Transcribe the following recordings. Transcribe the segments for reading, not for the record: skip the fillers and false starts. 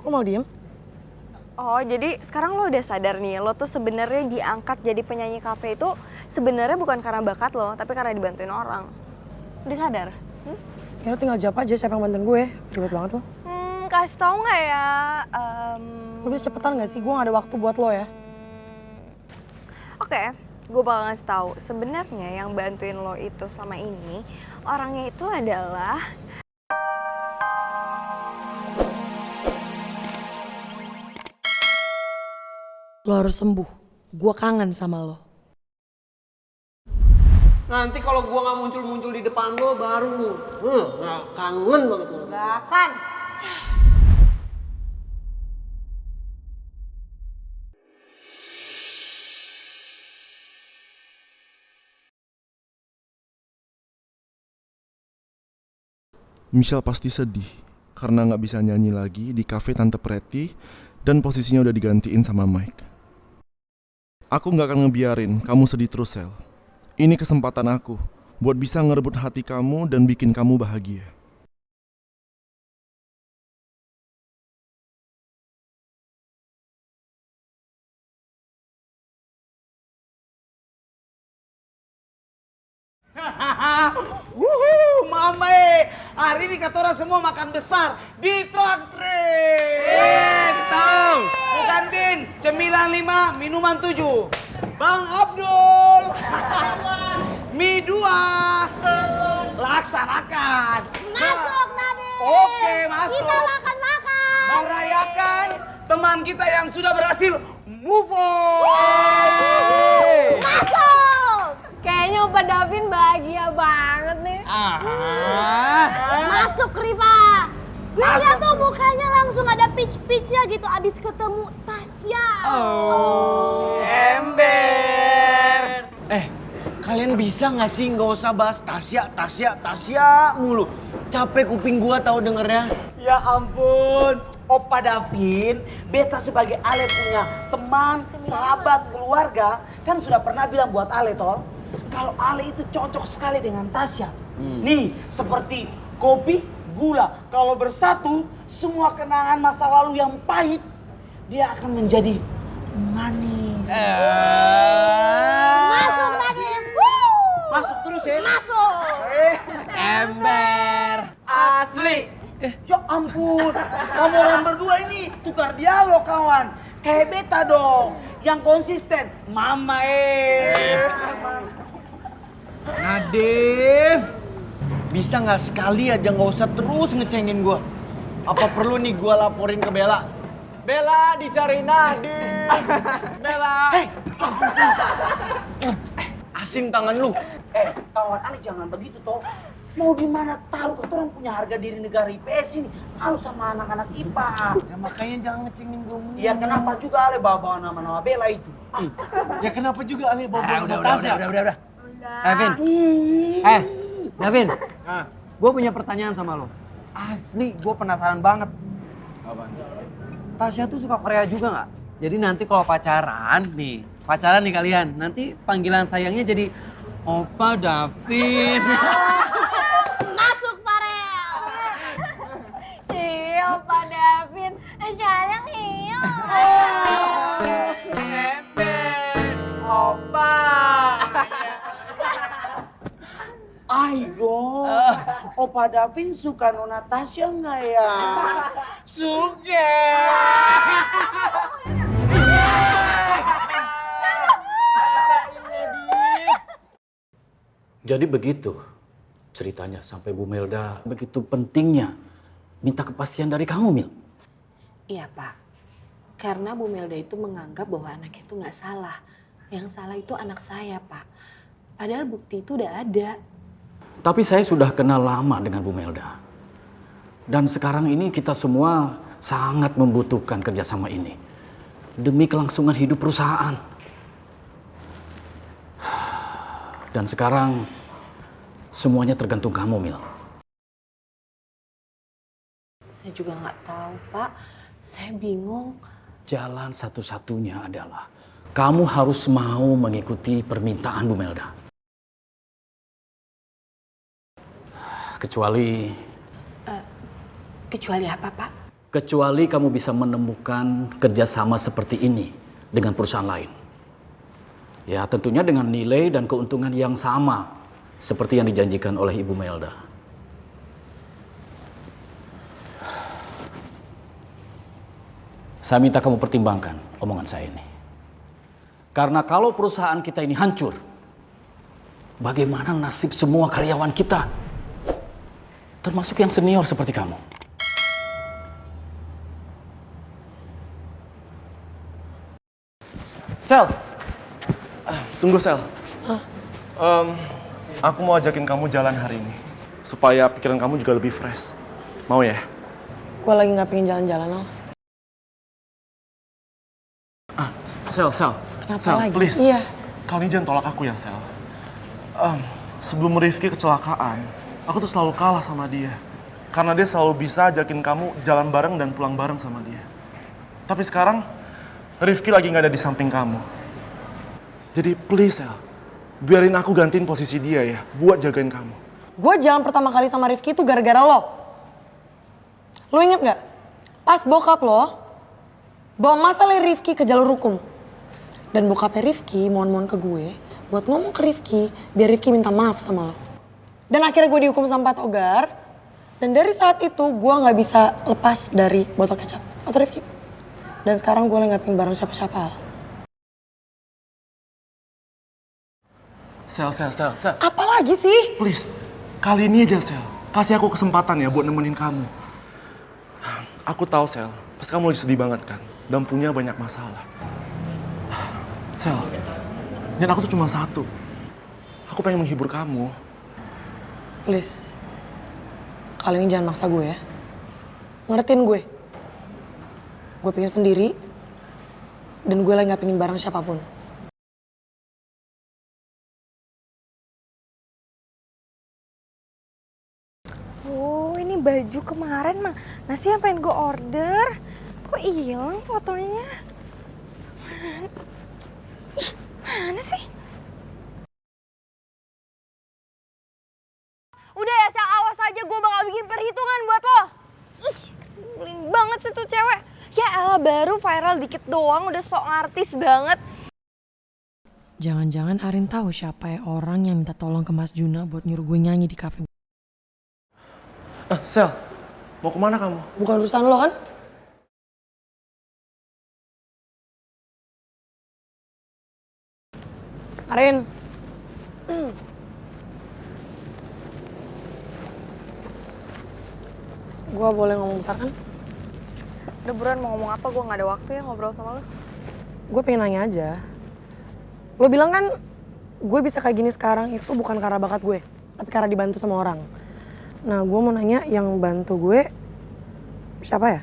Kok mau diem? Oh, jadi sekarang lo udah sadar nih, lo tuh sebenarnya diangkat jadi penyanyi kafe itu sebenarnya bukan karena bakat lo, tapi karena dibantuin orang. Udah sadar? Ya lo tinggal jawab aja siapa yang bantuin gue. Ribet banget lo. Kasih tau nggak ya? Lo bisa cepetan gak sih? Gue gak ada waktu buat lo ya. Oke, gue bakal ngasih tahu. Sebenarnya yang bantuin lo itu selama ini orangnya itu adalah Lo harus sembuh. Gue kangen sama lo. Nanti kalau gua nggak muncul-muncul di depan lo baru lu. Nggak kangen banget lo. gak kan? Michelle pasti sedih karena nggak bisa nyanyi lagi di kafe Tante Pretty dan posisinya udah digantiin sama Mike. Aku nggak akan ngebiarin kamu sedih terus, Sel. Ini kesempatan aku buat bisa ngerebut hati kamu dan bikin kamu bahagia. Wuhu, mame. Hari ini katora semua makan besar di Traktir. Tahu. Bukan Din, cemilan 5, minuman 7. Bang Abdul. Mie 2. Laksanakan. Masuk tadi. Oke, masuk. Kita makan-makan. Merayakan teman kita yang sudah berhasil move on. Masuk. Kayaknya Opa Davin bahagia banget nih. Masuk Riva. Lihat tuh mukanya langsung ada pitch-pitchnya gitu abis ketemu Tasya. Ember. Kalian bisa nggak sih nggak usah bahas Tasya mulu. Capek kuping gua tahu dengernya. Ya ampun, Opa Davin, beta sebagai Ale punya teman, sahabat, keluarga, kan sudah pernah bilang buat Ale toh, kalau Ale itu cocok sekali dengan Tasya. Nih, seperti kopi, gula, kalau bersatu, semua kenangan masa lalu yang pahit, dia akan menjadi manis. Masuk tadi. Masuk terus ya. Masuk. Ember asli. Ya ampun, kamu orang berdua ini tukar dialog kawan. Kayak beta dong, yang konsisten. Mama Nadif, bisa nggak sekali aja nggak usah terus ngecengin gua. Apa perlu nih gua laporin ke Bella? Bella dicari Nadif. Bella. Asin tangan lu. Kawan Ale jangan begitu toh. Mau di mana tahu orang punya harga diri negara IPS ini. Malu sama anak-anak IPA. Ya makanya jangan ngecengin gue. Ya kenapa juga Ale bawa nama-nama Bella itu? Ya kenapa juga Ale bawa Tasya? Udah. Davin. Davin. Gue punya pertanyaan sama lo. Asli, gue penasaran banget. Apa? Tasya tuh suka Korea juga nggak? Jadi nanti kalau pacaran nih kalian. Nanti panggilan sayangnya jadi Opa Davin. Masuk Farel. Iya Opa Davin. Sayang iya. Ember, Opa. Aigo, Opa Davin suka Nona Tasya nggak ya? Suka. Jadi begitu ceritanya sampai Bu Melda begitu pentingnya minta kepastian dari kamu, Mil. Iya Pak, karena Bu Melda itu menganggap bahwa anak itu nggak salah. Yang salah itu anak saya Pak. Padahal bukti itu udah ada. Tapi saya sudah kenal lama dengan Bu Melda. Dan sekarang ini kita semua sangat membutuhkan kerjasama ini. Demi kelangsungan hidup perusahaan. Dan sekarang semuanya tergantung kamu, Mil. Saya juga nggak tahu Pak, saya bingung. Jalan satu-satunya adalah kamu harus mau mengikuti permintaan Bu Melda. Kecuali Kecuali apa Pak? Kecuali kamu bisa menemukan kerjasama seperti ini dengan perusahaan lain. Ya, tentunya dengan nilai dan keuntungan yang sama seperti yang dijanjikan oleh Ibu Melda. Saya minta kamu pertimbangkan omongan saya ini. Karena kalau perusahaan kita ini hancur, bagaimana nasib semua karyawan kita? Termasuk yang senior seperti kamu. Sel, tunggu Sel. Aku mau ajakin kamu jalan hari ini supaya pikiran kamu juga lebih fresh. Mau ya? Gue lagi nggak pengen jalan-jalan, Al. Sel, Kenapa Sel, lagi? please. Iya. Kali ini jangan tolak aku ya, Sel. Sebelum Rifki kecelakaan, aku tuh selalu kalah sama dia. Karena dia selalu bisa ajakin kamu jalan bareng dan pulang bareng sama dia. Tapi sekarang, Rifki lagi nggak ada di samping kamu. Jadi please, Sel. Biarin aku gantiin posisi dia ya, buat jagain kamu. Gue jalan pertama kali sama Rifki itu gara-gara lo. Lo inget nggak? Pas bokap lo bawa masalah Rifki ke jalur hukum. Dan bokapnya Rifki mohon-mohon ke gue buat ngomong ke Rifki biar Rifki minta maaf sama lo. Dan akhirnya gue dihukum sama Pak Togar. Dan dari saat itu gue nggak bisa lepas dari botol kecap atau Rifki. Dan sekarang gue lagi nggak pengen bareng siapa-siapa. Al. Sel. Apa lagi sih? Please, kali ini aja Sel. Kasih aku kesempatan ya buat nemenin kamu. Aku tahu Sel, pasti kamu lagi sedih banget kan. Dan punya banyak masalah. Sel, dan aku tuh cuma satu. Aku pengen menghibur kamu. Please, kali ini jangan maksa gue ya. Ngertiin gue. Gue pengen sendiri, dan gue lagi gak pengen bareng siapapun. Oh, ini baju kemarin mah. Nasi yang pengen gue order. Kok hilang fotonya? Ih, mana sih? Udah ya, Sel, awas aja gue bakal bikin perhitungan buat lo. Ih, nyebelin banget sih tuh cewek. Ya elah, baru viral dikit doang udah sok artis banget. Jangan-jangan Arin tahu siapa ya orang yang minta tolong ke Mas Juna buat nyuruh gue nyanyi di kafe. Sel, mau kemana kamu? Bukan urusan lo kan? Arin. Gue boleh ngomong bentar kan? Udah buruan mau ngomong apa, gue gak ada waktu ya ngobrol sama lo. Gue pengen nanya aja. Lo bilang kan gue bisa kayak gini sekarang itu bukan karena bakat gue, tapi karena dibantu sama orang. Nah, gue mau nanya yang bantu gue siapa ya?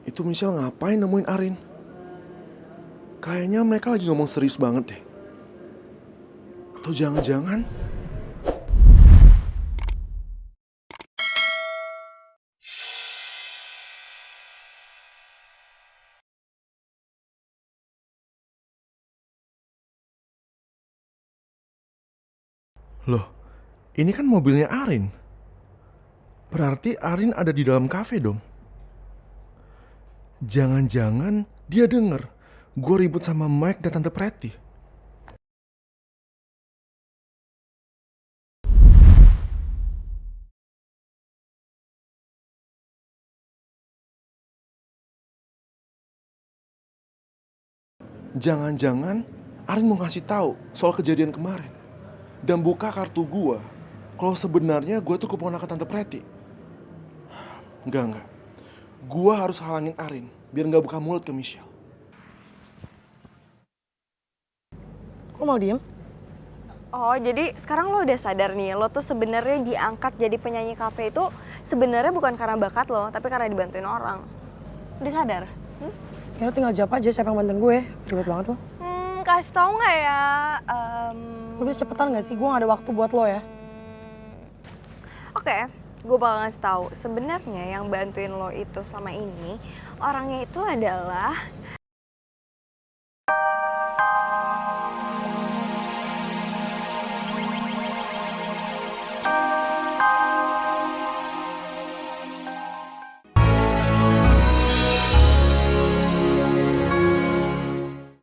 Itu Michelle ngapain nemuin Arin? Kayaknya mereka lagi ngomong serius banget deh. Atau jangan-jangan... Loh, ini kan mobilnya Arin. Berarti Arin ada di dalam kafe dong. Jangan-jangan dia denger gue ribut sama Mike dan Tante Pretty. Jangan-jangan Arin mau ngasih tahu soal kejadian kemarin dan buka kartu gue kalau sebenarnya gue tuh keponakan Tante Pretty. Enggak. Gue harus halangin Arin biar nggak buka mulut ke Michelle. Kok mau diem? Oh, jadi sekarang lo udah sadar nih, lo tuh sebenarnya diangkat jadi penyanyi kafe itu sebenarnya bukan karena bakat lo, tapi karena dibantuin orang. Udah sadar? Ya lo tinggal jawab aja siapa yang bantuin gue. Ribet banget lo. Kasih tau nggak ya? Lo bisa cepetan gak sih? Gue gak ada waktu buat lo ya. Oke, gue bakal ngasih tahu. Sebenarnya yang bantuin lo itu selama ini orangnya itu adalah